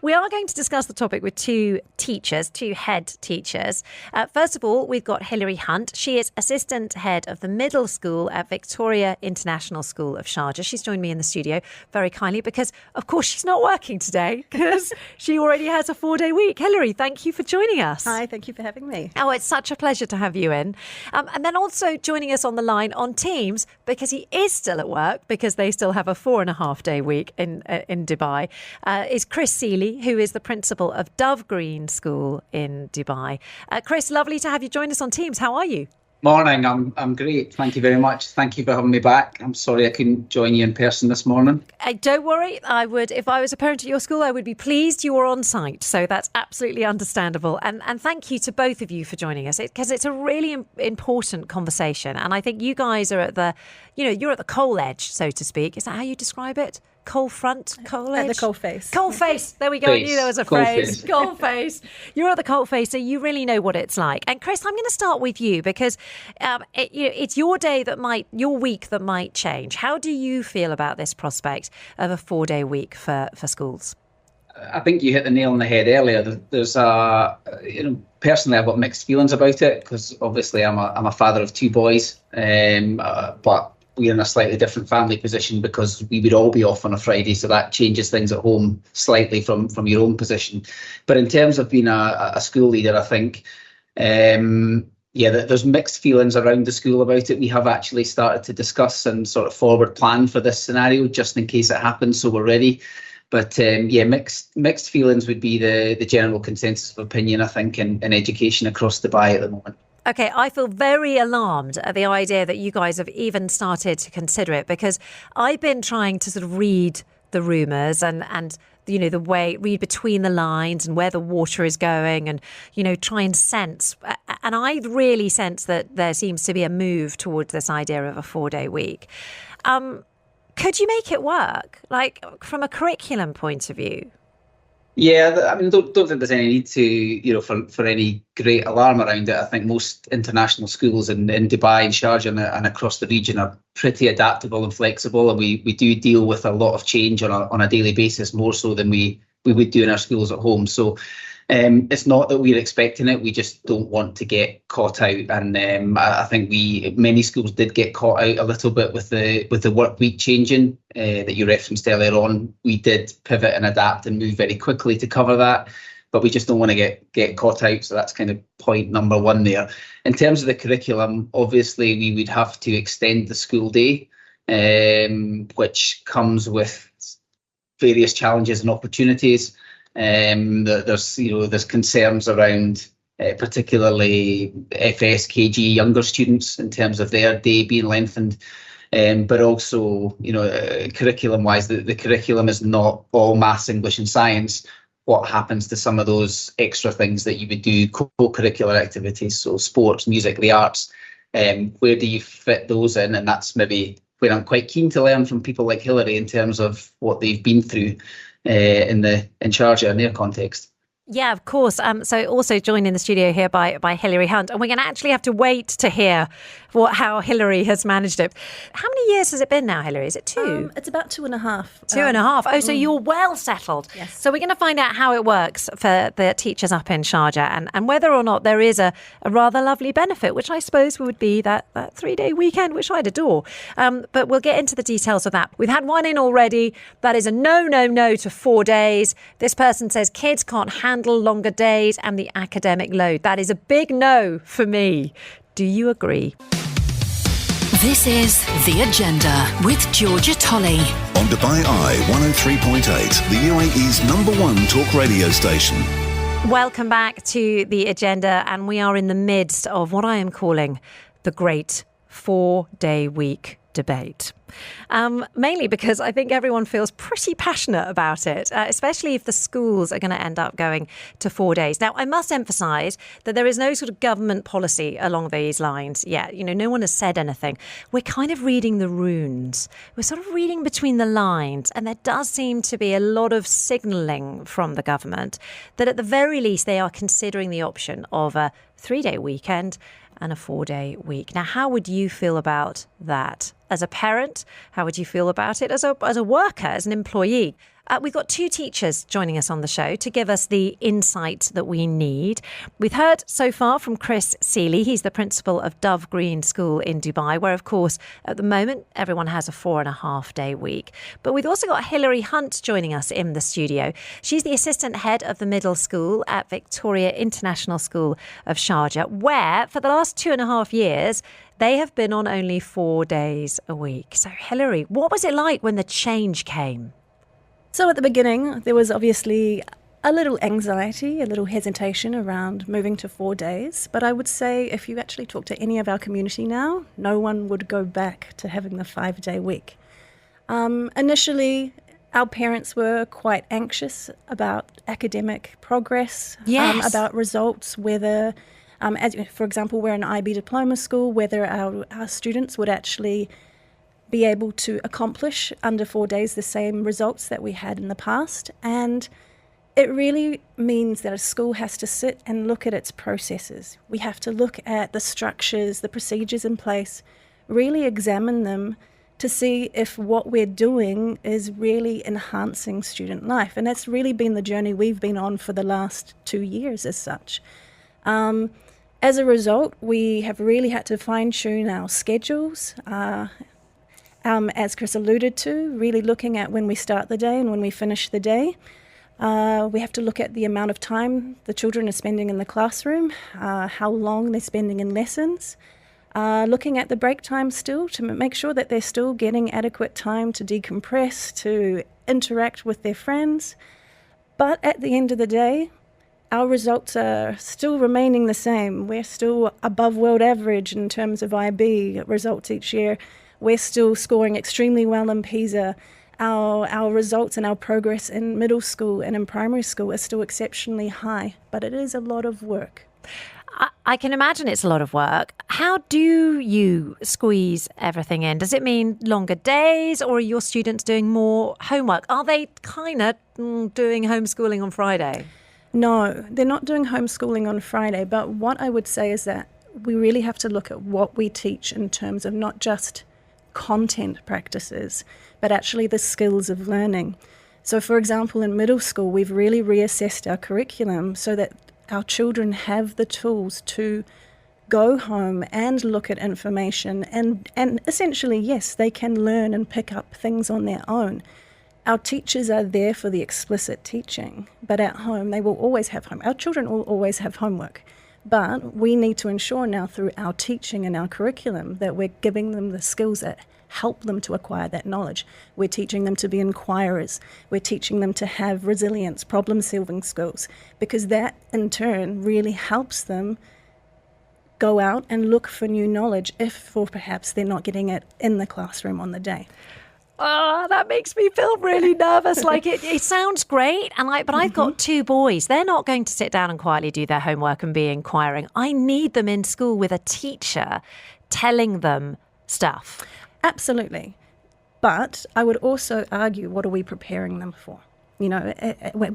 We are going to discuss the topic with two head teachers. First of all, we've got Hilary Hunt. She is assistant head of the middle school at Victoria International School of Sharjah. She's joined me in the studio very kindly because, of course, she's not working today because she already has a 4-day week. Hilary, thank you for joining us. Hi, thank you for having me. Oh, it's such a pleasure to have you in. And then also joining us on the line on Teams, because he is still at work, because they still have a 4.5-day week in Dubai, is Mr.Seeley, who is the principal of Dove Green School in Dubai. Chris, lovely to have you join us on Teams. How are you? Morning, I'm great. Thank you very much. Thank you for having me back. I'm sorry I couldn't join you in person this morning. Don't worry, I would, if I was a parent at your school, I would be pleased you were on site. So that's absolutely understandable. And thank you to both of you for joining us, because it's a really important conversation. And I think you guys are at the, you're at the coal edge, so to speak. Is that how you describe it? Coal front, coal edge? At the coal face. Coal face. There we go. I knew there was a phrase. Coal face. You're at the coal face, so you really know what it's like. And Chris, I'm going to start with you because it's your week that might change. How do you feel about this prospect of a 4-day week for schools? I think you hit the nail on the head earlier. There's personally I've got mixed feelings about it because obviously I'm a father of 2 boys, but we're in a slightly different family position because we would all be off on a Friday, so that changes things at home slightly from your own position. But in terms of being a school leader, I think, there's mixed feelings around the school about it. We have actually started to discuss and sort of forward plan for this scenario just in case it happens, so we're ready. But mixed feelings would be the general consensus of opinion, I think, in education across Dubai at the moment. Okay, I feel very alarmed at the idea that you guys have even started to consider it, because I've been trying to sort of read the rumours and the way, read between the lines and where the water is going and, try and sense. And I really sense that there seems to be a move towards this idea of a 4-day week. Could you make it work, like from a curriculum point of view? Yeah, I mean, don't think there's any need to, for any great alarm around it. I think most international schools in Dubai and Sharjah and across the region are pretty adaptable and flexible, and we do deal with a lot of change on a daily basis, more so than we would do in our schools at home. So it's not that we're expecting it, we just don't want to get caught out. And I think many schools did get caught out a little bit with the work week changing that you referenced earlier on. We did pivot and adapt and move very quickly to cover that, but we just don't want to get caught out. So that's kind of point number one there. In terms of the curriculum, obviously we would have to extend the school day, which comes with various challenges and opportunities. There's concerns around particularly FS, KG, younger students in terms of their day being lengthened, but also curriculum wise, the curriculum is not all maths, English and science. What happens to some of those extra things that you would do, co-curricular activities, so sports, music, the arts, where do you fit those in? And that's maybe where I'm quite keen to learn from people like Hilary in terms of what they've been through in Sharjah in their context. Yeah, of course. So also joined in the studio here by Hilary Hunt, and we're going to actually have to wait to hear how Hilary has managed it. How many years has it been now, Hilary? Is it 2? It's about 2.5. 2.5. Oh, so you're well settled. Yes. So we're going to find out how it works for the teachers up in Sharjah and whether or not there is a rather lovely benefit, which I suppose would be that 3-day weekend, which I'd adore. But we'll get into the details of that. We've had one in already. That is a no to 4 days. This person says kids can't handle longer days and the academic load. That is a big no for me. Do you agree? This is The Agenda with Georgia Tolley. On Dubai Eye 103.8, the UAE's #1 talk radio station. Welcome back to The Agenda, and we are in the midst of what I am calling the great 4-day week debate. Mainly because I think everyone feels pretty passionate about it, especially if the schools are going to end up going to 4 days. Now, I must emphasise that there is no sort of government policy along these lines yet. No one has said anything. We're kind of reading the runes. We're sort of reading between the lines, and there does seem to be a lot of signalling from the government that at the very least they are considering the option of a 3-day weekend and a 4-day week. Now, how would you feel about that? As a parent, how would you feel about it? As a worker, as an employee? We've got two teachers joining us on the show to give us the insight that we need. We've heard so far from Mr.Seeley. He's the principal of Dove Green School in Dubai, where, of course, at the moment, everyone has a 4.5-day week. But we've also got Hilary Hunt joining us in the studio. She's the assistant head of the middle school at Victoria International School of Sharjah, where for the last 2.5 years, they have been on only 4 days a week. So, Hilary, what was it like when the change came? So at the beginning, there was obviously a little anxiety, a little hesitation around moving to 4 days. But I would say if you actually talk to any of our community now, no one would go back to having the 5-day week. Initially, our parents were quite anxious about academic progress, Yes. about results, whether, as for example, we're an IB diploma school, whether our students would actually be able to accomplish under 4 days the same results that we had in the past. And it really means that a school has to sit and look at its processes. We have to look at the structures, the procedures in place, really examine them to see if what we're doing is really enhancing student life. And that's really been the journey we've been on for the last 2 years as such. As a result, we have really had to fine-tune our schedules, as Chris alluded to, really looking at when we start the day and when we finish the day. We have to look at the amount of time the children are spending in the classroom, how long they're spending in lessons, looking at the break time still to make sure that they're still getting adequate time to decompress, to interact with their friends. But at the end of the day, our results are still remaining the same. We're still above world average in terms of IB results each year. We're still scoring extremely well in PISA. Our results and our progress in middle school and in primary school are still exceptionally high, but it is a lot of work. I can imagine it's a lot of work. How do you squeeze everything in? Does it mean longer days, or are your students doing more homework? Are they kind of doing homeschooling on Friday? No, they're not doing homeschooling on Friday, but what I would say is that we really have to look at what we teach in terms of not just content practices, but actually the skills of learning. So, for example, in middle school, we've really reassessed our curriculum so that our children have the tools to go home and look at information and essentially, yes, they can learn and pick up things on their own. Our teachers are there for the explicit teaching, but at home they will always have homework. Our children will always have homework. But we need to ensure now through our teaching and our curriculum that we're giving them the skills that help them to acquire that knowledge. We're teaching them to be inquirers. We're teaching them to have resilience, problem-solving skills, because that in turn really helps them go out and look for new knowledge if, or perhaps they're not getting it in the classroom on the day. Oh, that makes me feel really nervous. Like it sounds great, but I've got 2 boys. They're not going to sit down and quietly do their homework and be inquiring. I need them in school with a teacher telling them stuff. Absolutely. But I would also argue, what are we preparing them for? You know,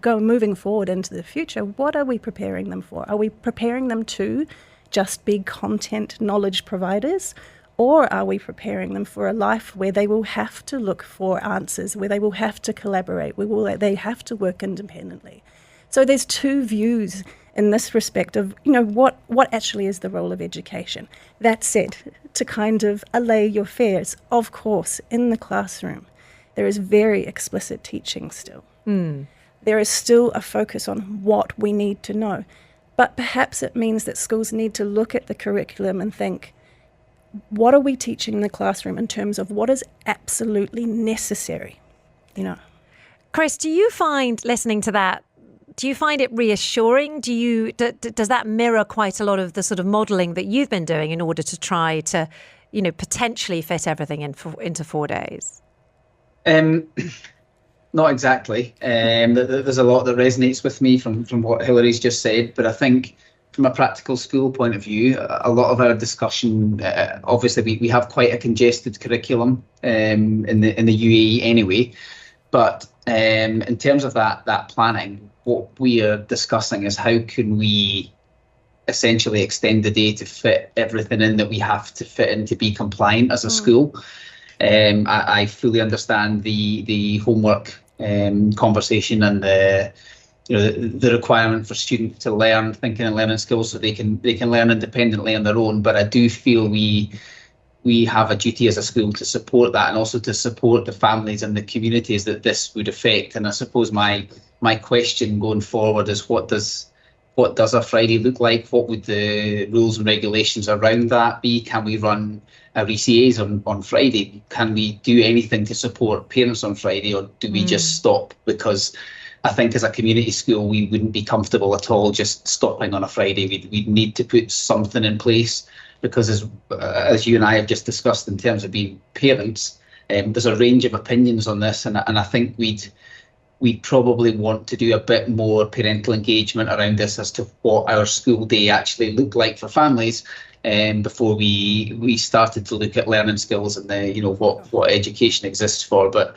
moving forward into the future, what are we preparing them for? Are we preparing them to just be content knowledge providers? Or are we preparing them for a life where they will have to look for answers, where they will have to collaborate, they have to work independently? So there's 2 views in this respect of, you know, what actually is the role of education. That said, to kind of allay your fears, of course, in the classroom, there is very explicit teaching still. There is still a focus on what we need to know. But perhaps it means that schools need to look at the curriculum and think, what are we teaching in the classroom in terms of what is absolutely necessary, you know? Chris, do you find listening to that, do you find it reassuring? Does that mirror quite a lot of the sort of modelling that you've been doing in order to try to, you know, potentially fit everything into 4 days? Not exactly. There's a lot that resonates with me from what Hilary's just said, but I think from a practical school point of view, a lot of our discussion, obviously we have quite a congested curriculum in the UAE anyway, but in terms of that planning, what we are discussing is how can we essentially extend the day to fit everything in that we have to fit in to be compliant as a school. I fully understand the homework conversation and the requirement for students to learn thinking and learning skills so they can learn independently on their own. But I do feel we have a duty as a school to support that, and also to support the families and the communities that this would affect. And I suppose my question going forward is, what does a Friday look like? What would the rules and regulations around that be? Can we run RECAs on Friday? Can we do anything to support parents on Friday, or do we just stop? Because I think as a community school, we wouldn't be comfortable at all just stopping on a Friday. We'd need to put something in place, because as you and I have just discussed in terms of being parents, there's a range of opinions on this, and I think we'd probably want to do a bit more parental engagement around this as to what our school day actually looked like for families, before we started to look at learning skills and what education exists for. But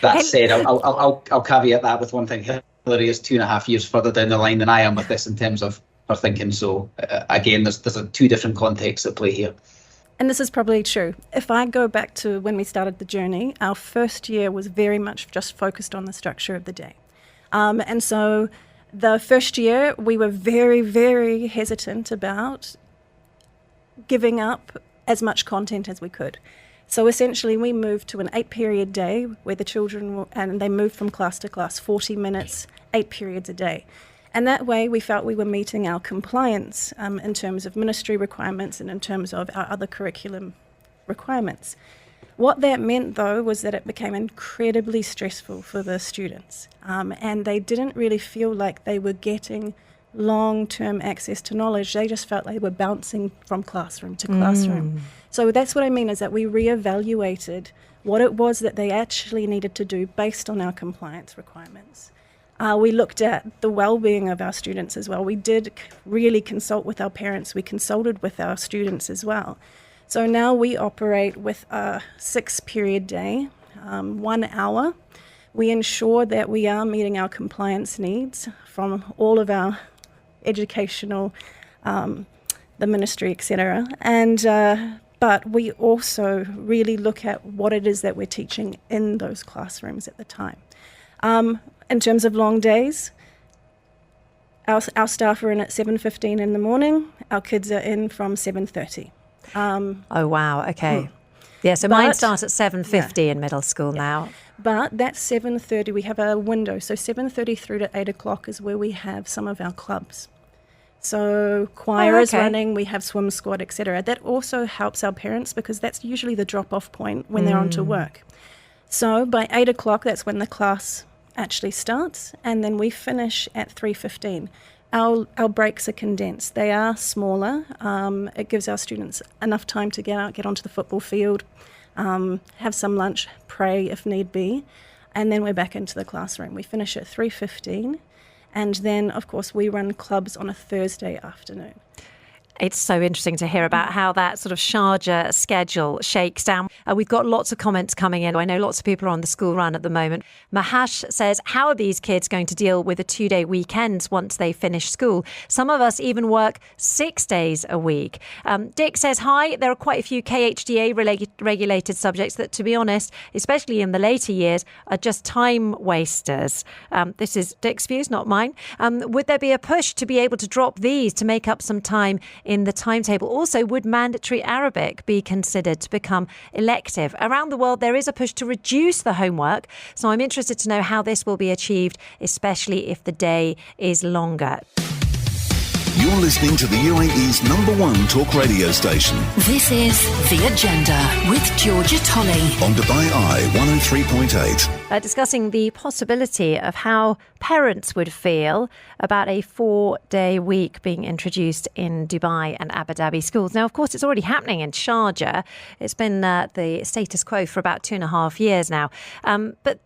that said, I'll caveat that with one thing. Hillary is 2.5 years further down the line than I am with this in terms of her thinking. So again, there's two different contexts at play here. And this is probably true. If I go back to when we started the journey, our first year was very much just focused on the structure of the day. And so the first year, we were very, very hesitant about giving up as much content as we could. So essentially, we moved to an 8-period day where the children, and they moved from class to class, 40 minutes, 8 periods a day. And that way, we felt we were meeting our compliance in terms of ministry requirements and in terms of our other curriculum requirements. What that meant, though, was that it became incredibly stressful for the students, and they didn't really feel like they were getting long-term access to knowledge. They just felt like they were bouncing from classroom to classroom. So that's what I mean, is that we reevaluated what it was that they actually needed to do based on our compliance requirements. We looked at the well-being of our students as well. We did really consult with our parents. We consulted with our students as well. So now we operate with a 6-period day, 1 hour. We ensure that we are meeting our compliance needs from all of our educational, the ministry, etc. But we also really look at what it is that we're teaching in those classrooms at the time. In terms of long days, our staff are in at 7:15 in the morning. Our kids are in from 7:30. Oh, wow. Okay. Yeah, so mine start at 7:50 in middle school now. But that's 7:30. We have a window. So 7:30 through to 8 o'clock is where we have some of our clubs. So choir is running, we have swim squad, etc. That also helps our parents, because that's usually the drop-off point when they're on to work. So by 8 o'clock, that's when the class actually starts, and then we finish at 3:15. Our breaks are condensed. They are smaller. It gives our students enough time to get out, get onto the football field, have some lunch, pray if need be, and then we're back into the classroom. We finish at 3:15, and then, of course, we run clubs on a Thursday afternoon. It's so interesting to hear about how that sort of Sharjah schedule shakes down. We've got lots of comments coming in. I know lots of people are on the school run at the moment. Mahash says, how are these kids going to deal with the 2-day weekends once they finish school? Some of us even work 6 days a week. Dick says, hi, there are quite a few KHDA regulated subjects that, to be honest, especially in the later years, are just time wasters. This is Dick's views, not mine. Would there be a push to be able to drop these to make up some time in the timetable? Also, would mandatory Arabic be considered to become elective? Around the world, there is a push to reduce the homework. So I'm interested to know how this will be achieved, especially if the day is longer. You're listening to the UAE's #1 talk radio station. This is The Agenda with Georgia Tolley On Dubai Eye 103.8. Discussing the possibility of how parents would feel about a 4-day week being introduced in Dubai and Abu Dhabi schools. Now, of course, it's already happening in Sharjah. It's been the status quo for about 2.5 years now. But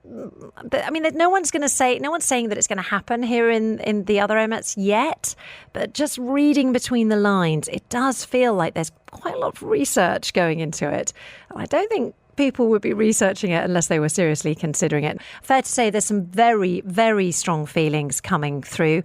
I mean, no one's saying that it's going to happen here in the other Emirates yet. But just reading between the lines, it does feel like there's quite a lot of research going into it. And I don't think people would be researching it unless they were seriously considering it. Fair to say there's some very, very strong feelings coming through.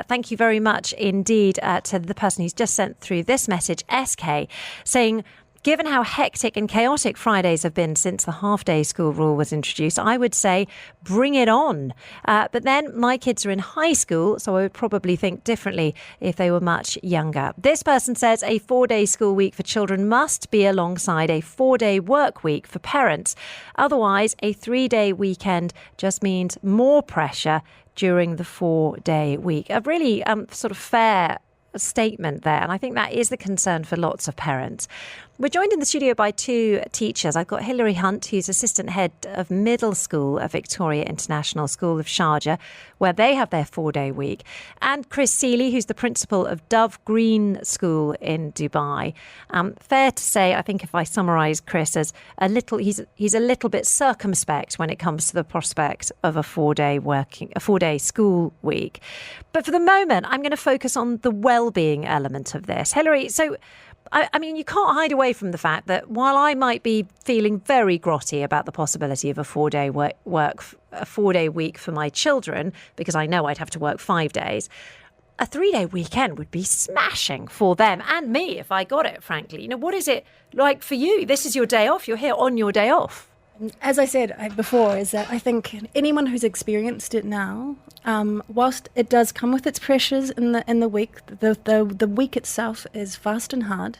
Thank you very much indeed to the person who's just sent through this message, SK, saying, Given how hectic and chaotic Fridays have been since the half-day school rule was introduced, I would say bring it on. But then my kids are in high school, so I would probably think differently if they were much younger. This person says a 4-day school week for children must be alongside a 4-day work week for parents. Otherwise, a 3-day weekend just means more pressure during the 4-day week. A really sort of fair statement there, and I think that is the concern for lots of parents. We're joined in the studio by two teachers. I've got Hilary Hunt, who's assistant head of middle school at Victoria International School of Sharjah, where they have their 4-day week, and Chris Seeley, who's the principal of Dove Green School in Dubai. Fair to say, I think if I summarise Chris as he's a little bit circumspect when it comes to the prospect of a 4-day school week. But for the moment, I'm going to focus on the well-being element of this. Hilary, so I mean, you can't hide away from the fact that while I might be feeling very grotty about the possibility of a 4-day week for my children, because I know I'd have to work 5 days, a 3-day weekend would be smashing for them and me if I got it, frankly. You know, what is it like for you? This is your day off. You're here on your day off. As I said before, is that I think anyone who's experienced it now, whilst it does come with its pressures in the week, the week itself is fast and hard.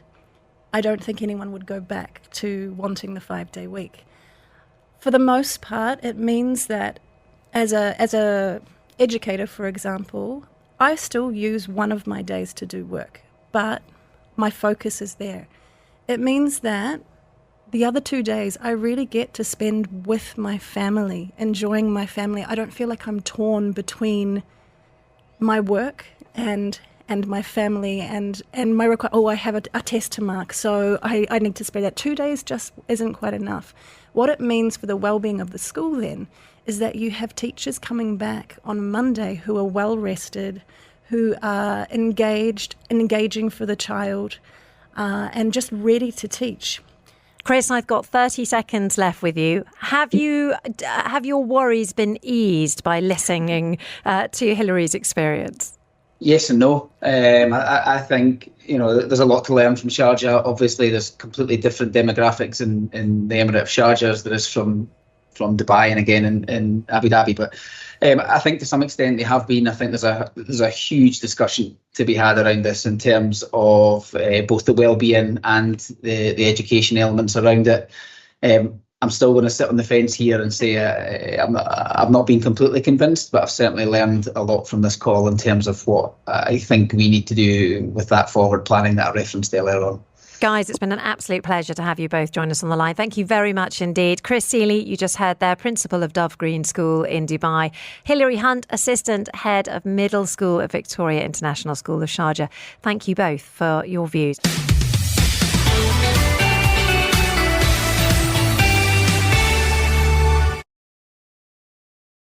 I don't think anyone would go back to wanting the 5-day week. For the most part, it means that as a educator, for example, I still use one of my days to do work, but my focus is there. It means that the other 2 days, I really get to spend with my family, enjoying my family. I don't feel like I'm torn between my work and my family and my I have a test to mark, so I need to spend that. 2 days just isn't quite enough. What it means for the well-being of the school then is that you have teachers coming back on Monday who are well-rested, who are engaging for the child, and just ready to teach. Chris, I've got 30 seconds left with you. Have your worries been eased by listening to Hilary's experience? Yes and no. I think, there's a lot to learn from Sharjah. Obviously, there's completely different demographics in the Emirate of Sharjah as there is from Dubai and again in Abu Dhabi. But I think to some extent they have been. I think there's a huge discussion to be had around this in terms of both the well-being and the education elements around it. I'm still going to sit on the fence here and say I've not been completely convinced, but I've certainly learned a lot from this call in terms of what I think we need to do with that forward planning that I referenced earlier on. Guys, it's been an absolute pleasure to have you both join us on the line. Thank you very much indeed. Chris Seeley, you just heard there, principal of Dove Green School in Dubai. Hilary Hunt, assistant head of middle school at Victoria International School of Sharjah. Thank you both for your views.